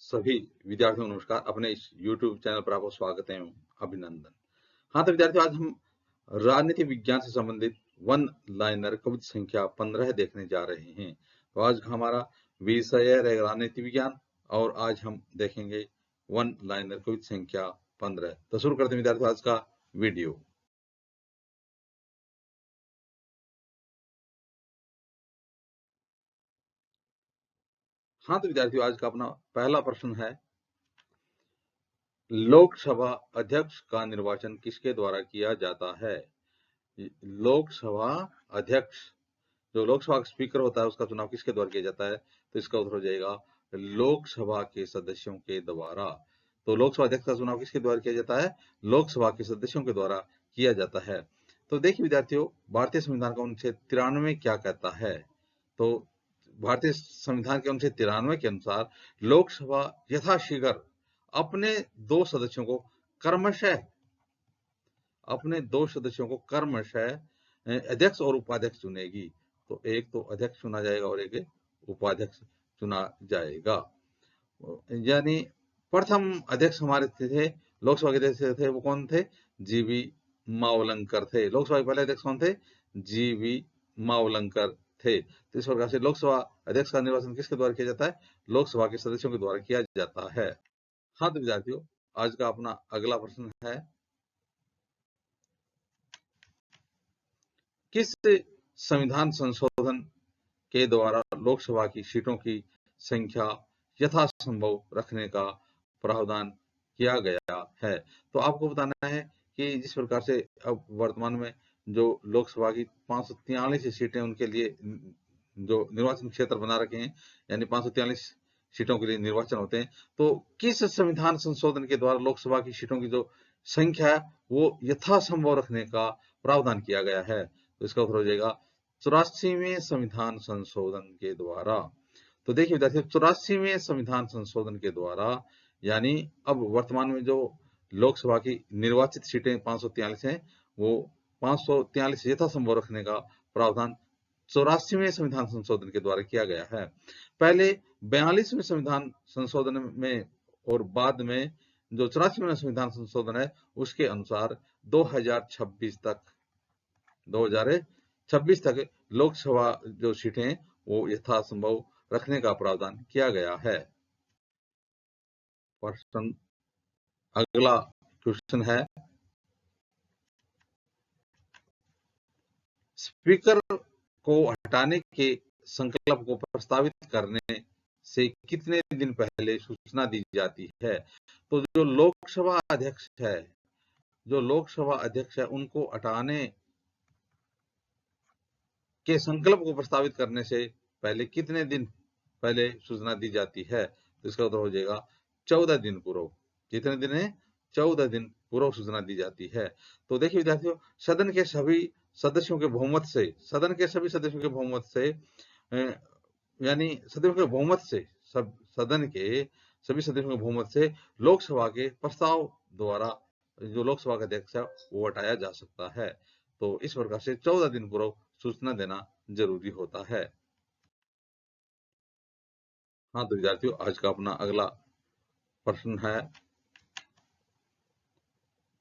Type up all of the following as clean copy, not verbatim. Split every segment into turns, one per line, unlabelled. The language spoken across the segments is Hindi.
सभी विद्यार्थियों को नमस्कार। अपने इस YouTube चैनल पर आपका स्वागत है एवं अभिनंदन। हाँ, तो विद्यार्थियों, आज हम राजनीति विज्ञान से संबंधित वन लाइनर कविता संख्या 15 देखने जा रहे हैं। तो आज हमारा विषय है राजनीति विज्ञान और आज हम देखेंगे वन लाइनर कविता संख्या 15। तो शुरू करते हैं विद्यार्थियों आज का वीडियो। हाँ, तो विद्यार्थियों, आज का अपना पहला प्रश्न है, लोकसभा अध्यक्ष का निर्वाचन किसके द्वारा किया जाता है? लोकसभा अध्यक्ष, जो लोकसभा का स्पीकर होता है, उसका चुनाव किसके द्वारा किया जाता है? तो इसका उत्तर हो जाएगा लोकसभा के सदस्यों के द्वारा। तो लोकसभा अध्यक्ष का चुनाव किसके द्वारा किया जाता है? लोकसभा के सदस्यों के द्वारा किया जाता है। तो देखिए विद्यार्थियों, भारतीय संविधान का अनुच्छेद 93 क्या कहता है? तो भारतीय संविधान के अनुच्छेद 93 के अनुसार लोकसभा यथाशीघ्र अपने दो सदस्यों को क्रमशः अध्यक्ष और उपाध्यक्ष चुनेगी। तो एक तो अध्यक्ष चुना जाएगा और एक उपाध्यक्ष चुना जाएगा। यानी प्रथम अध्यक्ष हमारे थे, लोकसभा के अध्यक्ष थे, वो कौन थे? जीवी मावलंकर थे। लोकसभा के पहले अध्यक्ष कौन थे? जीवी मावलंकर थे। तो इस प्रकार से लोकसभा अध्यक्ष का निर्वाचन किसके द्वारा किया जाता है? लोकसभा के सदस्यों के द्वारा किया जाता है। हाँ, तो विद्यार्थियों, आज का अपना अगला प्रश्न है, किस संविधान संशोधन के द्वारा लोकसभा की सीटों की संख्या यथासंभव रखने का प्रावधान किया गया है? तो आपको बताना है कि जिस प्रकार से अब वर्तमान में जो लोकसभा की 543 सीटें, उनके लिए जो निर्वाचन क्षेत्र बना रखे हैं, यानी 543 सीटों के लिए निर्वाचन होते हैं, तो किस संविधान संशोधन के द्वारा लोकसभा की सीटों की जो संख्या है वो यथासंभव रखने का प्रावधान किया गया है? तो इसका उत्तर हो जाएगा 84वें संविधान संशोधन के द्वारा। तो देखिए विद्यार्थियों, 84वें संविधान संशोधन के द्वारा, यानी अब वर्तमान में जो लोकसभा की निर्वाचित सीटें 543 हैं, वो 543 यथासंभव रखने का प्रावधान 84वें संविधान संशोधन के द्वारा किया गया है। पहले 42वें संविधान संशोधन में और बाद में जो 84वें संविधान संशोधन है, उसके अनुसार 2026 तक लोकसभा जो सीटें वो यथासंभव रखने का प्रावधान किया गया है। प्रश्न अगला क्वेश्चन है, स्पीकर को हटाने के संकल्प को प्रस्तावित करने से कितने दिन पहले सूचना दी जाती है? तो जो लोकसभा अध्यक्ष है उनको हटाने के संकल्प को प्रस्तावित करने से पहले कितने दिन पहले सूचना दी जाती है? तो इसका उत्तर हो जाएगा 14 दिन पूर्व। कितने दिन है? 14 दिन पूर्व सूचना दी जाती है। तो देखिए विद्यार्थियों, सदन के सभी सदस्यों के बहुमत से लोकसभा के प्रस्ताव द्वारा जो लोकसभा का अध्यक्ष है वो हटाया जा सकता है। तो इस प्रकार से 14 दिन पूर्व सूचना देना जरूरी होता है। हाँ, तो विद्यार्थियों, आज का अपना अगला प्रश्न है,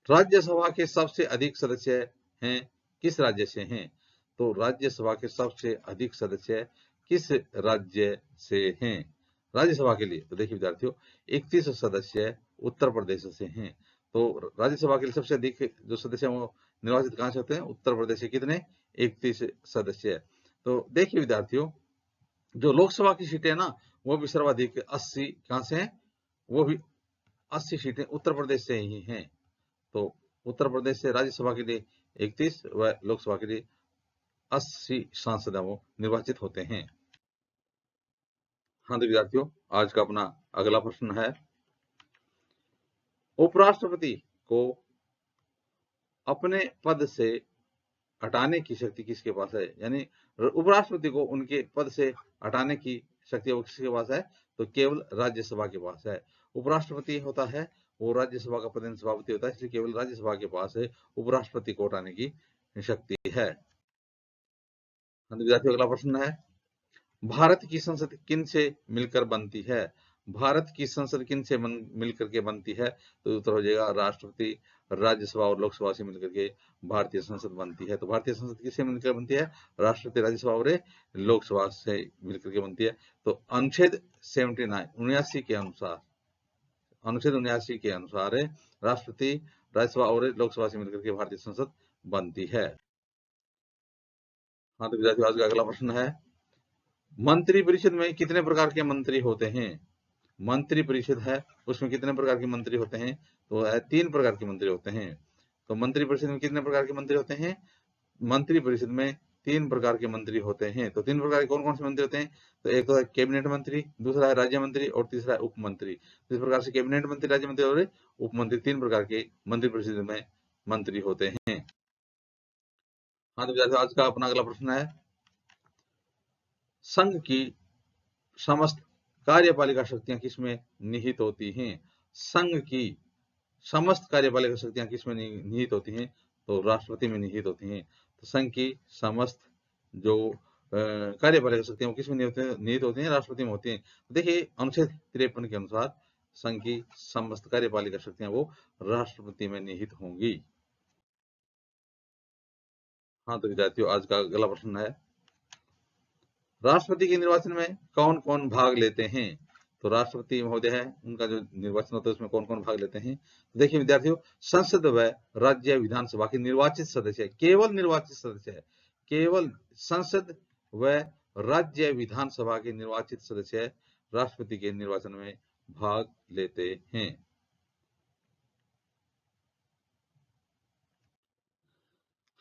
राज्यसभा के सबसे अधिक सदस्य हैं किस राज्य से हैं? तो राज्यसभा के सबसे अधिक सदस्य किस राज्य से हैं राज्यसभा के लिए? तो देखिए विद्यार्थियों, 31 सदस्य उत्तर प्रदेश से हैं। तो राज्यसभा के लिए सबसे अधिक जो सदस्य हैं वो निर्वाचित कहाँ से होते हैं? उत्तर प्रदेश से। कितने? 31 सदस्य। तो देखिए विद्यार्थियों, जो लोकसभा की सीटें ना, वो भी सर्वाधिक 80 कहाँ से हैं? वो भी 80 सीटें उत्तर प्रदेश से ही हैं। तो उत्तर प्रदेश से राज्यसभा के लिए 31 व लोकसभा के लिए 80 सांसद वो निर्वाचित होते हैं। हाँ, तो विद्यार्थियों, आज का अपना अगला प्रश्न है, उपराष्ट्रपति को अपने पद से हटाने की शक्ति किसके पास है? यानी उपराष्ट्रपति को उनके पद से हटाने की शक्ति वो किसके पास है? तो केवल राज्यसभा के पास है। उपराष्ट्रपति होता है वो राज्यसभा का प्रतिनिधि सभापति होता है, इसलिए केवल राज्यसभा के पास है उपराष्ट्रपति को हटाने की शक्ति है। विद्यार्थियों, अगला प्रश्न है, भारत की संसद किन से मिलकर बनती है? भारत की संसद किन से मिलकर के बनती है? तो उत्तर हो जाएगा राष्ट्रपति, राज्यसभा और लोकसभा से मिलकर के भारतीय संसद बनती है। तो भारतीय संसद किससे मिलकर बनती है? राष्ट्रपति, राज्यसभा और लोकसभा से मिलकर के बनती है। तो अनुच्छेद 79 के अनुसार, अनुच्छेद 79 के अनुसार राष्ट्रपति, राज्यसभा और लोकसभा से मिलकर के भारतीय संसद बनती है। हाँ, तो विद्यार्थियों आज का अगला प्रश्न है, मंत्रिपरिषद में कितने प्रकार के मंत्री होते हैं? मंत्रिपरिषद है, उसमें कितने प्रकार के मंत्री होते हैं? तो 3 प्रकार के मंत्री होते हैं। तो मंत्रिपरिषद में कितने प्रकार के मंत्री होते हैं? मंत्रिपरिषद में 3 प्रकार के मंत्री होते हैं। तो 3 प्रकार के कौन-कौन से मंत्री होते हैं? तो एक तो है कैबिनेट मंत्री, दूसरा है राज्य मंत्री और तीसरा है उप मंत्री। इस प्रकार से कैबिनेट मंत्री, राज्य मंत्री और उप मंत्री 3 प्रकार के मंत्रिपरिषद में मंत्री होते हैं। हाँ, तो विद्यार्थियों आज का अपना अगला प्रश्न है, संघ की समस्त कार्यपालिका शक्तियां किसमें निहित होती हैं? संघ की समस्त कार्यपालिका शक्तियां किसमें निहित होती हैं? तो राष्ट्रपति में निहित होती हैं। तो संघ की समस्त जो कार्यपालिका शक्तियां वो किसमें निहित होती हैं? राष्ट्रपति में होती हैं। देखिए अनुच्छेद 53 के अनुसार संघ की समस्त कार्यपालिका शक्तियां वो राष्ट्रपति में निहित होंगी। हाँ, तो विद्यार्थियों आज का अगला प्रश्न है, राष्ट्रपति के निर्वाचन में कौन कौन भाग लेते हैं? तो राष्ट्रपति महोदय है, उनका जो निर्वाचन होता है उसमें कौन कौन भाग लेते हैं? देखिए विद्यार्थियों, संसद व राज्य विधानसभा के निर्वाचित सदस्य, केवल निर्वाचित सदस्य है, केवल संसद व राज्य विधानसभा के निर्वाचित सदस्य राष्ट्रपति के निर्वाचन में भाग लेते हैं।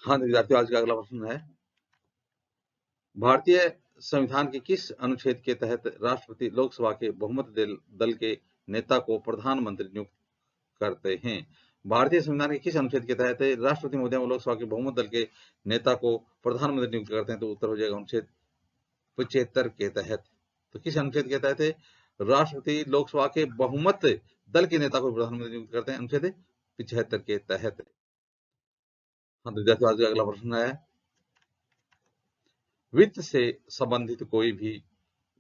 हाँ विद्यार्थियों आज का अगला प्रश्न है, भारतीय संविधान के किस अनुच्छेद के तहत राष्ट्रपति लोकसभा के बहुमत दल के नेता को प्रधानमंत्री नियुक्त करते हैं? भारतीय संविधान के किस अनुच्छेद के तहत राष्ट्रपति महोदय व लोकसभा के बहुमत दल के नेता को प्रधानमंत्री नियुक्त करते हैं? तो उत्तर हो जाएगा अनुच्छेद 75 के तहत। तो किस अनुच्छेद के तहत राष्ट्रपति लोकसभा के बहुमत दल के नेता को प्रधानमंत्री नियुक्त करते हैं? अनुच्छेद 75 के तहत। हाँ, तो विद्यार्थियों आज का अगला प्रश्न है, वित्त से संबंधित कोई भी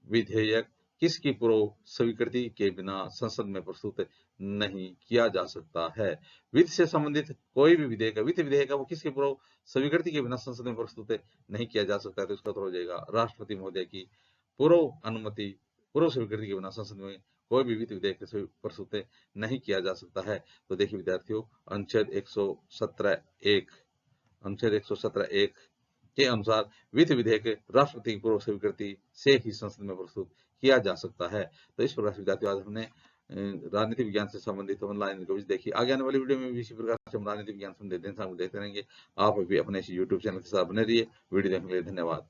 विधेयक किसकी पूर्व स्वीकृति के बिना संसद में प्रस्तुत नहीं किया जा सकता है? वित्त से संबंधित कोई भी विधेयक, वित्त विधेयक वो किसकी पूर्व स्वीकृति के बिना संसद में प्रस्तुत नहीं किया जा सकता है? तो इसका उत्तर हो जाएगा राष्ट्रपति महोदय की पूर्व अनुमति, पूर्व स्वीकृति के बिना संसद में कोई भी वित्त विधेयक प्रस्तुत नहीं किया जा सकता है। तो देखिए विद्यार्थियों, अनुच्छेद 117(1), अनुच्छेद 117(1) के अनुसार वित्त विधेयक राष्ट्रपति की पूर्व स्वीकृति से ही संसद में प्रस्तुत किया जा सकता है। तो इस प्रकार से विद्यार्थियों आज हमने राजनीति विज्ञान से संबंधित ऑनलाइन क्विज देखी। आगे आने वाली वीडियो में भी इसी प्रकार से हम राजनीति विज्ञान संबंधित देखते रहेंगे। आप भी अपने इसी यूट्यूब चैनल के साथ बने रहिए। वीडियो देखने के लिए धन्यवाद।